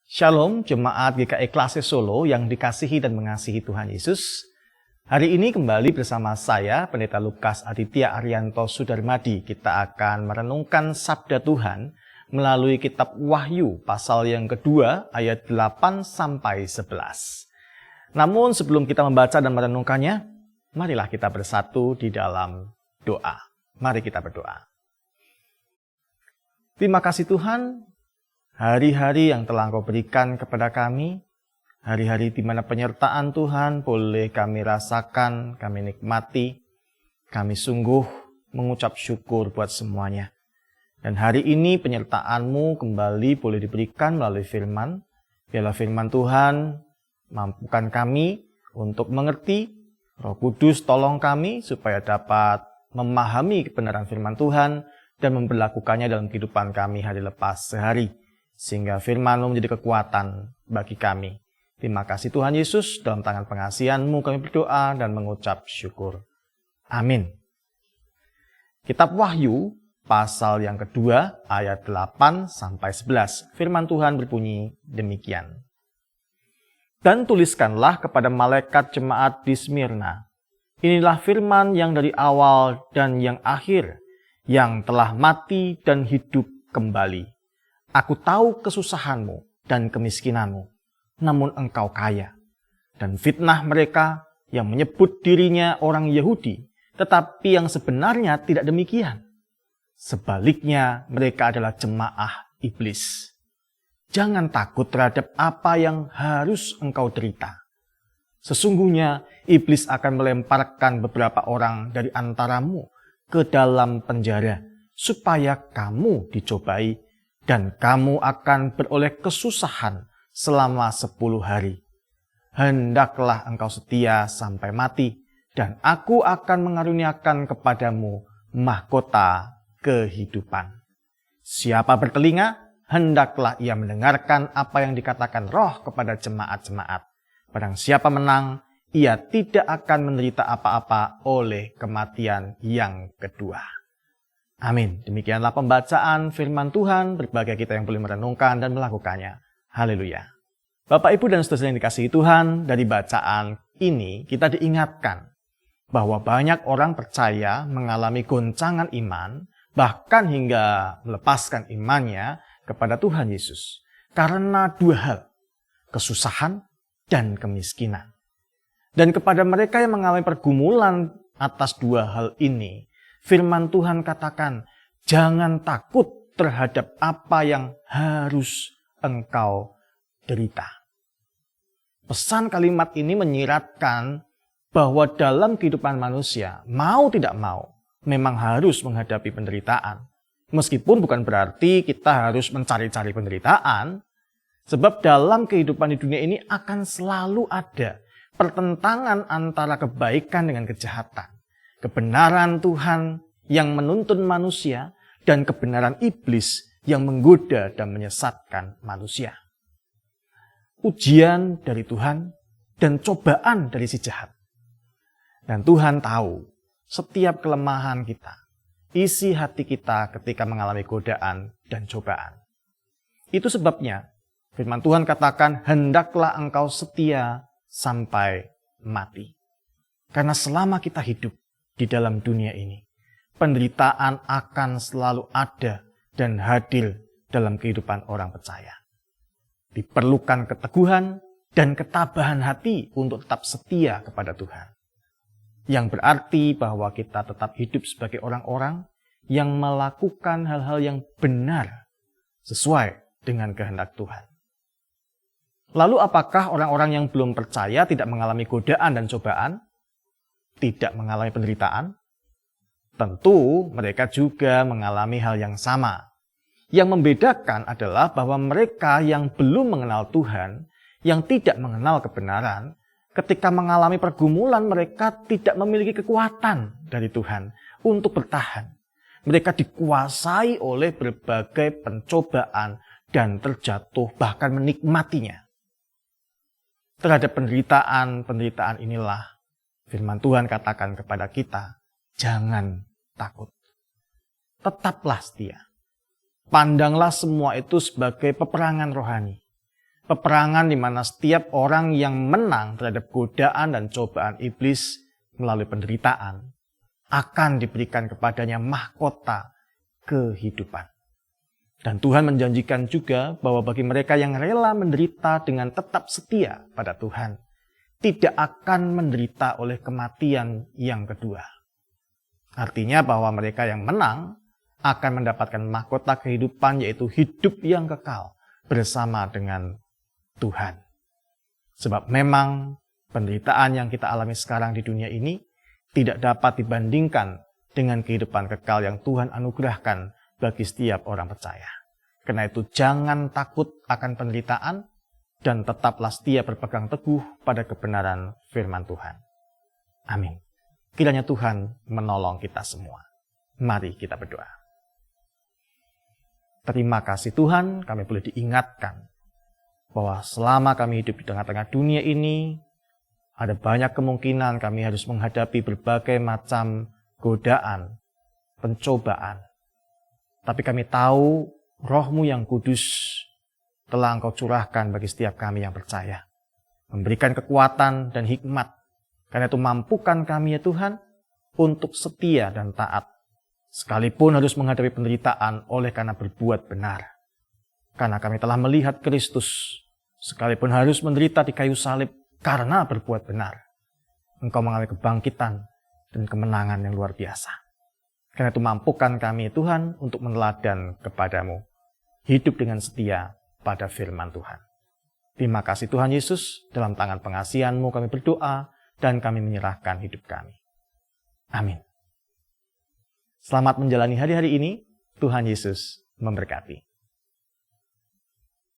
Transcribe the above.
Shalom Jemaat GKI Klase Solo yang dikasihi dan mengasihi Tuhan Yesus. Hari ini kembali bersama saya, Pendeta Lukas Aditya Arianto Sudarmadi. Kita akan merenungkan Sabda Tuhan melalui kitab Wahyu pasal yang kedua ayat 8-11. Namun sebelum kita membaca dan merenungkannya, marilah kita bersatu di dalam doa. Mari kita berdoa. Terima kasih Tuhan, hari-hari yang telah Engkau berikan kepada kami, hari-hari di mana penyertaan Tuhan boleh kami rasakan, kami nikmati, kami sungguh mengucap syukur buat semuanya. Dan hari ini penyertaan-Mu kembali boleh diberikan melalui firman. Biarlah firman Tuhan mampukan kami untuk mengerti. Roh Kudus tolong kami supaya dapat memahami kebenaran firman Tuhan dan memperlakukannya dalam kehidupan kami hari lepas sehari. Sehingga firman-Mu menjadi kekuatan bagi kami. Terima kasih Tuhan Yesus, dalam tangan pengasihan-Mu kami berdoa dan mengucap syukur. Amin. Kitab Wahyu, pasal yang kedua, ayat 8-11. Firman Tuhan berbunyi demikian. Dan tuliskanlah kepada malaikat jemaat di Smyrna. Inilah firman yang dari awal dan yang akhir, yang telah mati dan hidup kembali. Aku tahu kesusahanmu dan kemiskinanmu, namun engkau kaya. Dan fitnah mereka yang menyebut dirinya orang Yahudi, tetapi yang sebenarnya tidak demikian. Sebaliknya mereka adalah jemaah iblis. Jangan takut terhadap apa yang harus engkau derita. Sesungguhnya iblis akan melemparkan beberapa orang dari antaramu ke dalam penjara, supaya kamu dicobai, dan kamu akan beroleh kesusahan selama 10 hari. Hendaklah engkau setia sampai mati, dan aku akan mengaruniakan kepadamu mahkota kehidupan. Siapa bertelinga, hendaklah ia mendengarkan apa yang dikatakan Roh kepada jemaat-jemaat. Barang siapa menang, ia tidak akan menderita apa-apa oleh kematian yang kedua. Amin. Demikianlah pembacaan firman Tuhan. Berbahagia kita yang boleh merenungkan dan melakukannya. Haleluya. Bapak, Ibu, dan saudara yang dikasihi Tuhan, dari bacaan ini kita diingatkan bahwa banyak orang percaya mengalami goncangan iman, bahkan hingga melepaskan imannya kepada Tuhan Yesus. Karena dua hal, kesusahan dan kemiskinan. Dan kepada mereka yang mengalami pergumulan atas dua hal ini, firman Tuhan katakan, jangan takut terhadap apa yang harus engkau derita. Pesan kalimat ini menyiratkan bahwa dalam kehidupan manusia, mau tidak mau, memang harus menghadapi penderitaan. Meskipun bukan berarti kita harus mencari-cari penderitaan, sebab dalam kehidupan di dunia ini akan selalu ada pertentangan antara kebaikan dengan kejahatan. Kebenaran Tuhan yang menuntun manusia dan kebenaran iblis yang menggoda dan menyesatkan manusia. Ujian dari Tuhan dan cobaan dari si jahat. Dan Tuhan tahu setiap kelemahan kita, isi hati kita ketika mengalami godaan dan cobaan. Itu sebabnya firman Tuhan katakan, hendaklah engkau setia sampai mati. Karena selama kita hidup di dalam dunia ini, penderitaan akan selalu ada dan hadir dalam kehidupan orang percaya. Diperlukan keteguhan dan ketabahan hati untuk tetap setia kepada Tuhan. Yang berarti bahwa kita tetap hidup sebagai orang-orang yang melakukan hal-hal yang benar sesuai dengan kehendak Tuhan. Lalu apakah orang-orang yang belum percaya tidak mengalami godaan dan cobaan? Tidak mengalami penderitaan? Tentu mereka juga mengalami hal yang sama. Yang membedakan adalah bahwa mereka yang belum mengenal Tuhan, yang tidak mengenal kebenaran, ketika mengalami pergumulan mereka tidak memiliki kekuatan dari Tuhan untuk bertahan. Mereka dikuasai oleh berbagai pencobaan dan terjatuh bahkan menikmatinya. Terhadap penderitaan inilah firman Tuhan katakan kepada kita, jangan takut. Tetaplah setia. Pandanglah semua itu sebagai peperangan rohani. Peperangan di mana setiap orang yang menang terhadap godaan dan cobaan iblis melalui penderitaan akan diberikan kepadanya mahkota kehidupan. Dan Tuhan menjanjikan juga bahwa bagi mereka yang rela menderita dengan tetap setia pada Tuhan, tidak akan menderita oleh kematian yang kedua. Artinya bahwa mereka yang menang akan mendapatkan mahkota kehidupan, yaitu hidup yang kekal bersama dengan Tuhan. Sebab memang penderitaan yang kita alami sekarang di dunia ini tidak dapat dibandingkan dengan kehidupan kekal yang Tuhan anugerahkan bagi setiap orang percaya. Karena itu jangan takut akan penderitaan dan tetaplah setia berpegang teguh pada kebenaran firman Tuhan. Amin. Kiranya Tuhan menolong kita semua. Mari kita berdoa. Terima kasih Tuhan, kami boleh diingatkan bahwa selama kami hidup di tengah-tengah dunia ini, ada banyak kemungkinan kami harus menghadapi berbagai macam godaan, pencobaan. Tapi kami tahu Roh-Mu yang kudus telah Engkau curahkan bagi setiap kami yang percaya. Memberikan kekuatan dan hikmat. Karena itu mampukan kami ya Tuhan untuk setia dan taat. Sekalipun harus menghadapi penderitaan oleh karena berbuat benar. Karena kami telah melihat Kristus, sekalipun harus menderita di kayu salib karena berbuat benar, Engkau mengalami kebangkitan dan kemenangan yang luar biasa. Karena itu mampukan kami Tuhan untuk meneladan kepadamu, hidup dengan setia pada firman Tuhan. Terima kasih Tuhan Yesus, dalam tangan pengasihan-Mu kami berdoa dan kami menyerahkan hidup kami. Amin. Selamat menjalani hari-hari ini, Tuhan Yesus memberkati.